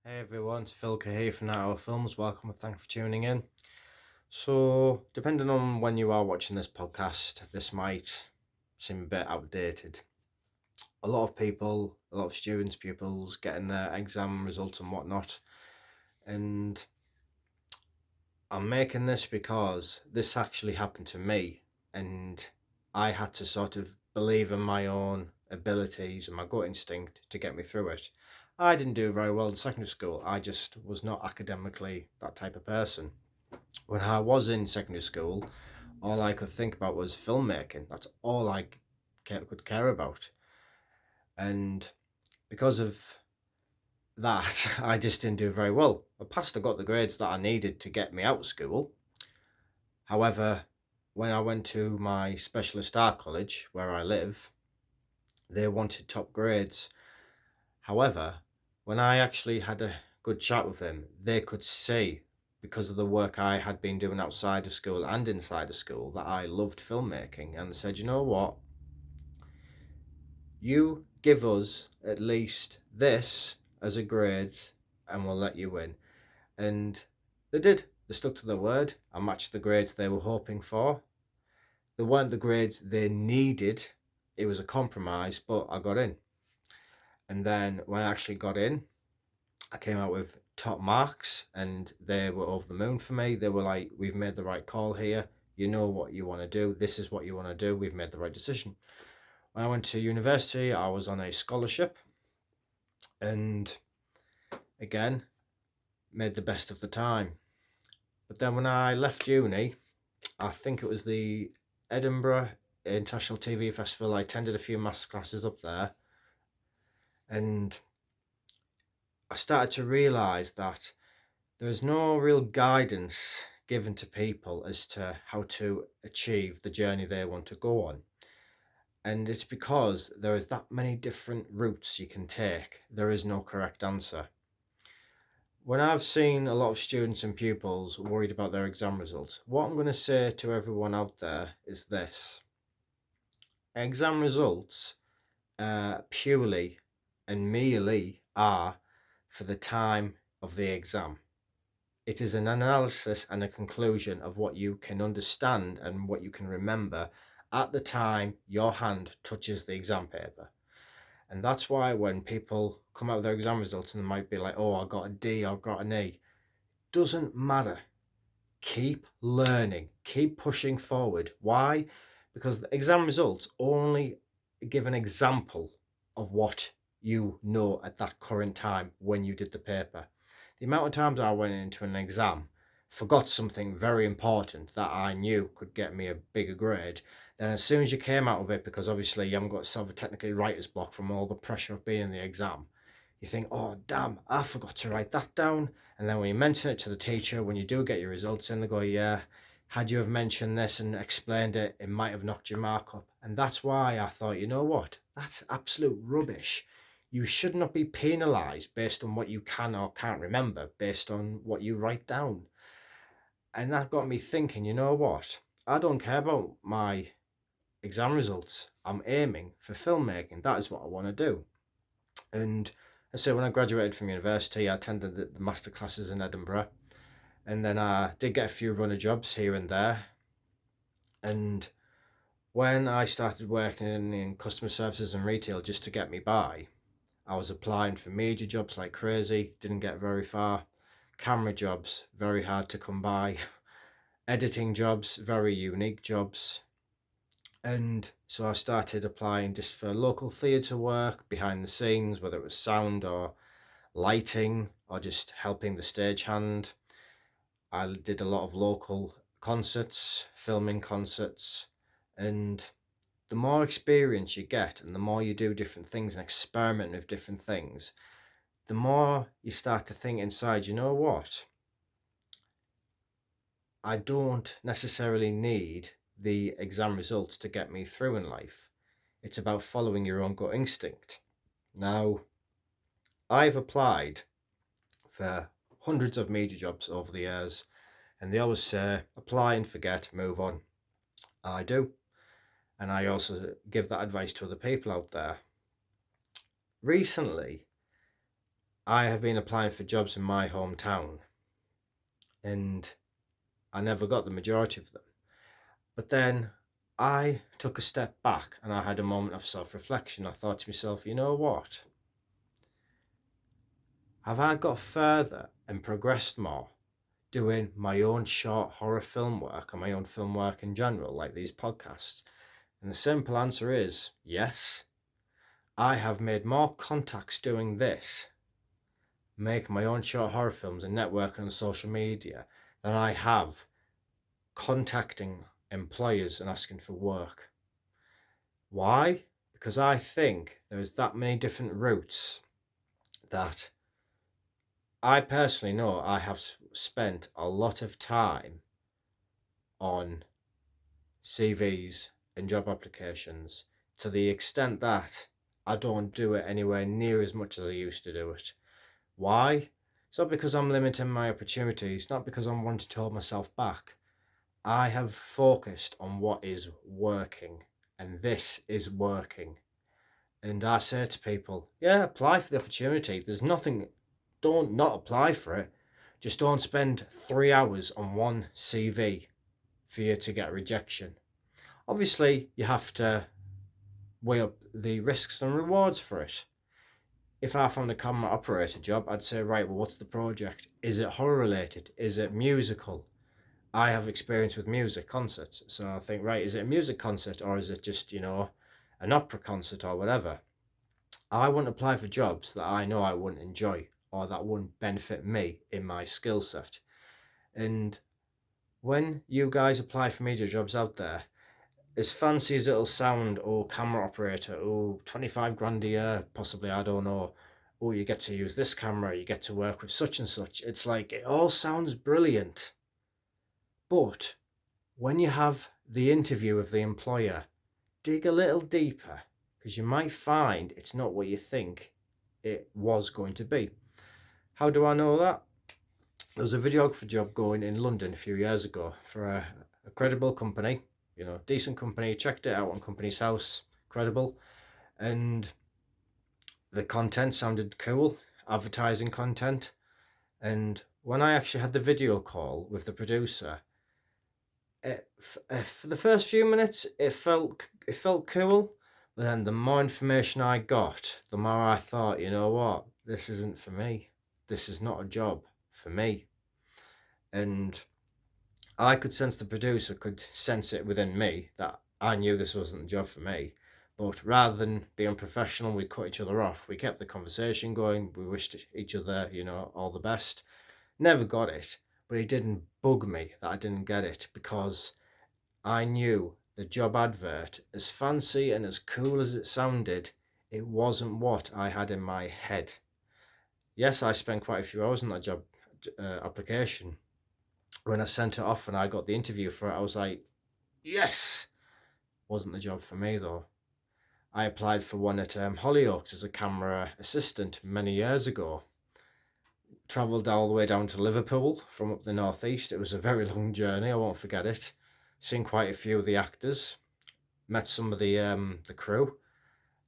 Hey everyone, it's Phil here from Night Owl Films. Welcome and thanks for tuning in. So, depending on when you are watching this podcast, this might seem a bit outdated. A lot of people, a lot of students, pupils getting their exam results and whatnot. And I'm making this because this actually happened to me, and I had to sort of believe in my own abilities and my gut instinct to get me through it. I didn't do very well in secondary school. I just was not academically that type of person. When I was in secondary school, all I could think about was filmmaking. That's all I could care about. And because of that, I just didn't do very well. I passed, I got the grades that I needed to get me out of school. However, when I went to my specialist art college where I live, they wanted top grades. However, when I actually had a good chat with them, they could see, because of the work I had been doing outside of school and inside of school, that I loved filmmaking, and they said, you know what, you give us at least this as a grade and we'll let you in. And they did. They stuck to their word. I matched the grades they were hoping for. They weren't the grades they needed. It was a compromise, but I got in. And then when I actually got in, I came out with top marks and they were over the moon for me. They were like, we've made the right call here. You know what you want to do. This is what you want to do. We've made the right decision. When I went to university, I was on a scholarship and again, made the best of the time. But then when I left uni, I think it was the Edinburgh International TV Festival. I attended a few master classes up there and I started to realise that there's no real guidance given to people as to how to achieve the journey they want to go on. And it's because there is that many different routes you can take. There is no correct answer. When I've seen a lot of students and pupils worried about their exam results, what I'm going to say to everyone out there is this. Exam results purely and merely are for the time of the exam. It is an analysis and a conclusion of what you can understand and what you can remember at the time your hand touches the exam paper. And that's why when people come out with their exam results and they might be like, oh, I got a D, I got an E, doesn't matter. Keep learning, keep pushing forward. Why? Because the exam results only give an example of what you know at that current time when you did the paper. The amount of times I went into an exam, forgot something very important that I knew could get me a bigger grade, then as soon as you came out of it, because obviously you haven't got sort of a technically writer's block from all the pressure of being in the exam, you think, oh damn, I forgot to write that down. And then when you mention it to the teacher, when you do get your results in, they go, yeah, had you have mentioned this and explained it, it might have knocked your mark up. And that's why I thought, you know what, that's absolute rubbish. You should not be penalised based on what you can or can't remember, based on what you write down. And that got me thinking, you know what? I don't care about my exam results. I'm aiming for filmmaking. That is what I want to do. And so when I graduated from university, I attended the master classes in Edinburgh. And then I did get a few runner jobs here and there. And when I started working in customer services and retail just to get me by, I was applying for media jobs like crazy, didn't get very far. Camera jobs, very hard to come by. Editing jobs, very unique jobs. And so I started applying just for local theatre work, behind the scenes, whether it was sound or lighting or just helping the stagehand. I did a lot of local concerts, filming concerts, and the more experience you get and the more you do different things and experiment with different things, the more you start to think inside, you know what? I don't necessarily need the exam results to get me through in life. It's about following your own gut instinct. Now, I've applied for hundreds of media jobs over the years, and they always say, apply and forget, move on. I do. And I also give that advice to other people out there. Recently, I have been applying for jobs in my hometown, and I never got the majority of them. But then I took a step back and I had a moment of self-reflection. I thought to myself, you know what? Have I got further and progressed more doing my own short horror film work or my own film work in general, like these podcasts? And the simple answer is yes. I have made more contacts doing this, making my own short horror films and networking on social media, than I have contacting employers and asking for work. Why? Because I think there's that many different routes that I personally know I have spent a lot of time on CVs and job applications, to the extent that I don't do it anywhere near as much as I used to do it. Why? It's not because I'm limiting my opportunities, not because I'm wanting to hold myself back. I have focused on what is working, and this is working. And I say to people, yeah, apply for the opportunity. There's nothing, don't not apply for it. Just don't spend 3 hours on one CV for you to get a rejection. Obviously, you have to weigh up the risks and rewards for it. If I found a camera operator job, I'd say, right, well, what's the project? Is it horror related? Is it musical? I have experience with music concerts, so I think, right, is it a music concert or is it just, an opera concert or whatever? I wouldn't apply for jobs that I know I wouldn't enjoy or that wouldn't benefit me in my skill set. And when you guys apply for media jobs out there, as fancy as it'll sound, oh, camera operator, oh, 25 grand a year, possibly, I don't know, oh, you get to use this camera, you get to work with such and such. It's like, it all sounds brilliant. But when you have the interview with the employer, dig a little deeper, because you might find it's not what you think it was going to be. How do I know that? There was a videographer job going in London a few years ago for a credible company, decent company. Checked it out on Companies House, credible, and the content sounded cool, advertising content. And when I actually had the video call with the producer, for the first few minutes it felt cool, but then the more information I got, the more I thought, you know what, this isn't for me. This is not a job for me. And I could sense, the producer could sense it within me, that I knew this wasn't a job for me. But rather than be unprofessional, we cut each other off. We kept the conversation going. We wished each other, all the best. Never got it, but it didn't bug me that I didn't get it, because I knew the job advert, as fancy and as cool as it sounded, it wasn't what I had in my head. Yes, I spent quite a few hours on that job application. When I sent it off and I got the interview for it, I was like, yes! Wasn't the job for me though. I applied for one at Hollyoaks as a camera assistant many years ago. Travelled all the way down to Liverpool from up the northeast. It was a very long journey, I won't forget it. Seen quite a few of the actors, met some of the crew,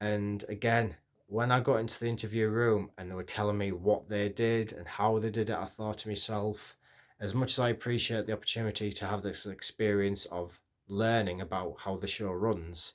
and again, when I got into the interview room and they were telling me what they did and how they did it, I thought to myself, as much as I appreciate the opportunity to have this experience of learning about how the show runs,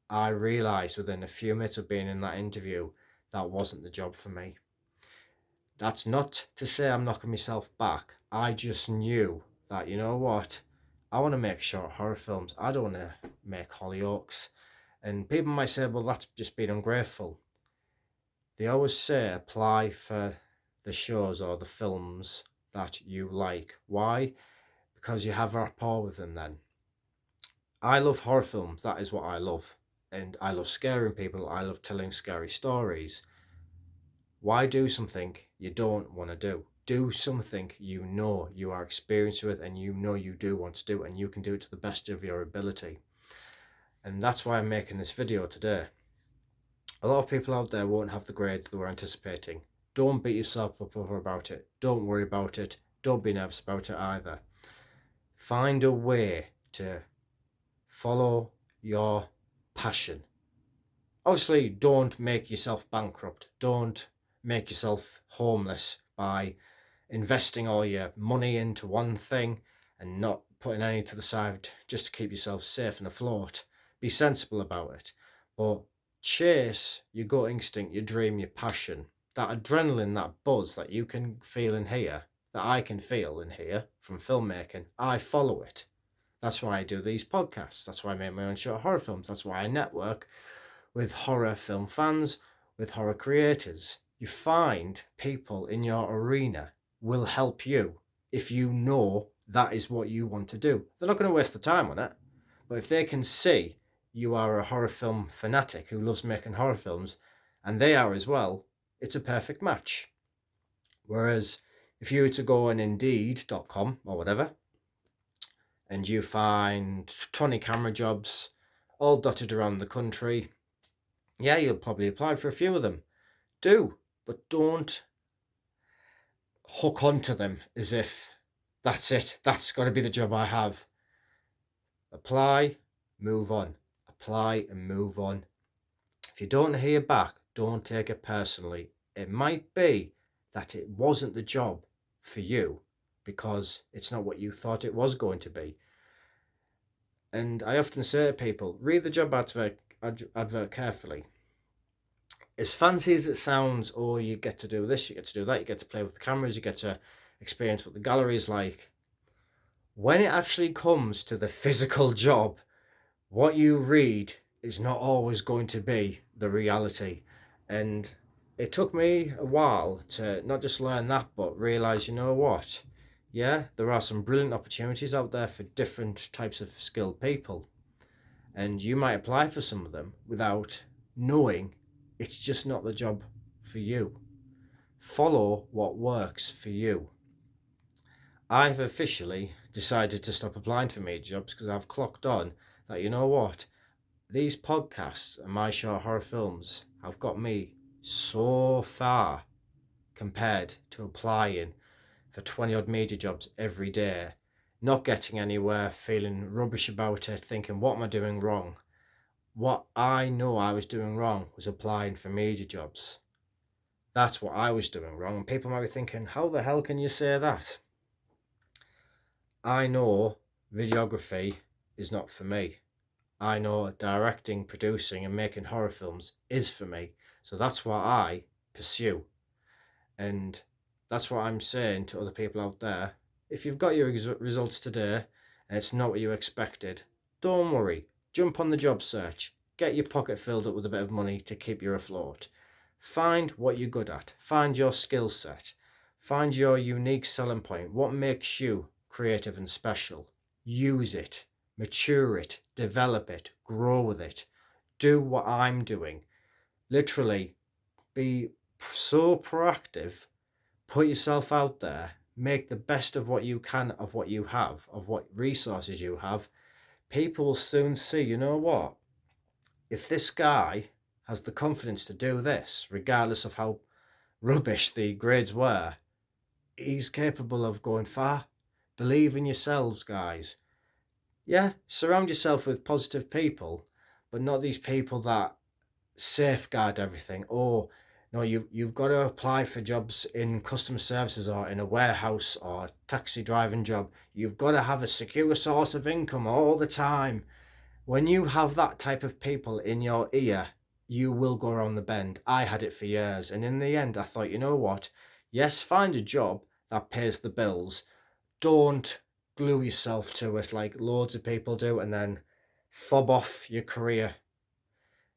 I realised within a few minutes of being in that interview that wasn't the job for me. That's not to say I'm knocking myself back. I just knew that, you know what, I want to make short horror films. I don't want to make Hollyoaks. And people might say, well, that's just being ungrateful. They always say apply for the shows or the films that you like. Why? Because you have rapport with them then. I love horror films. That is what I love. And I love scaring people. I love telling scary stories. Why do something you don't want to do? Do something you know you are experienced with and you know you do want to do, and you can do it to the best of your ability. And that's why I'm making this video today. A lot of people out there won't have the grades they were anticipating. Don't beat yourself up over about it. Don't worry about it. Don't be nervous about it either. Find a way to follow your passion. Obviously, don't make yourself bankrupt. Don't make yourself homeless by investing all your money into one thing and not putting any to the side just to keep yourself safe and afloat. Be sensible about it. But chase your gut instinct, your dream, your passion. That adrenaline, that buzz that you can feel in here, that I can feel in here from filmmaking, I follow it. That's why I do these podcasts. That's why I make my own short horror films. That's why I network with horror film fans, with horror creators. You find people in your arena will help you if you know that is what you want to do. They're not going to waste the time on it, but if they can see you are a horror film fanatic who loves making horror films, and they are as well, it's a perfect match. Whereas if you were to go on Indeed.com or whatever, and you find 20 camera jobs all dotted around the country, yeah, you'll probably apply for a few of them. Do, but don't hook onto them as if that's it, that's got to be the job I have. Apply, move on. Apply and move on. If you don't hear back, don't take it personally. It might be that it wasn't the job for you because it's not what you thought it was going to be. And I often say to people, read the job advert carefully. As fancy as it sounds, oh, you get to do this, you get to do that, you get to play with the cameras, you get to experience what the gallery is like. When it actually comes to the physical job, what you read is not always going to be the reality. And it took me a while to not just learn that, but realize, you know what? Yeah, there are some brilliant opportunities out there for different types of skilled people. And you might apply for some of them without knowing it's just not the job for you. Follow what works for you. I've officially decided to stop applying for major jobs because I've clocked on that, you know what, these podcasts and my short horror films have got me so far compared to applying for 20 odd media jobs every day, not getting anywhere, feeling rubbish about it, thinking, what am I doing wrong? What I know I was doing wrong was applying for media jobs. That's what I was doing wrong. And people might be thinking, how the hell can you say that? I know videography is not for me. I know directing, producing and making horror films is for me. So that's what I pursue. And that's what I'm saying to other people out there. If you've got your results today and it's not what you expected, don't worry. Jump on the job search. Get your pocket filled up with a bit of money to keep you afloat. Find what you're good at. Find your skill set. Find your unique selling point. What makes you creative and special? Use it. Mature it. Develop it. Grow with it. Do what I'm doing. Literally, be so proactive. Put yourself out there. Make the best of what you can of what you have, of what resources you have. People will soon see, you know what? If this guy has the confidence to do this, regardless of how rubbish the grades were, he's capable of going far. Believe in yourselves, guys. Yeah, surround yourself with positive people, but not these people that safeguard everything. Oh, no, you've got to apply for jobs in customer services or in a warehouse or a taxi driving job. You've got to have a secure source of income all the time. When you have that type of people in your ear, you will go around the bend. I had it for years, and in the end I thought, you know what? Yes, find a job that pays the bills. Don't glue yourself to it like loads of people do and then fob off your career.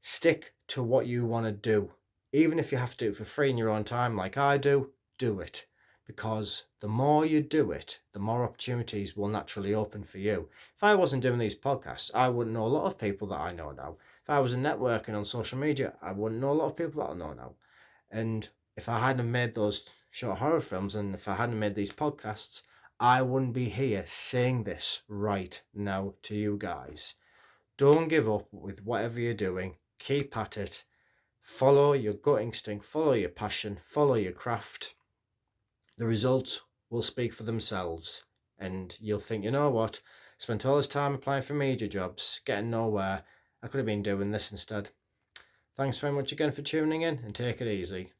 Stick to what you want to do. Even if you have to do it for free in your own time like I do it. Because the more you do it, the more opportunities will naturally open for you. If I wasn't doing these podcasts, I wouldn't know a lot of people that I know now. If I wasn't networking on social media, I wouldn't know a lot of people that I know now. And if I hadn't made those short horror films and if I hadn't made these podcasts, I wouldn't be here saying this right now to you guys. Don't give up with whatever you're doing. Keep at it. Follow your gut instinct, follow your passion, follow your craft. The results will speak for themselves. And you'll think, you know what? Spent all this time applying for media jobs, getting nowhere. I could have been doing this instead. Thanks very much again for tuning in and take it easy.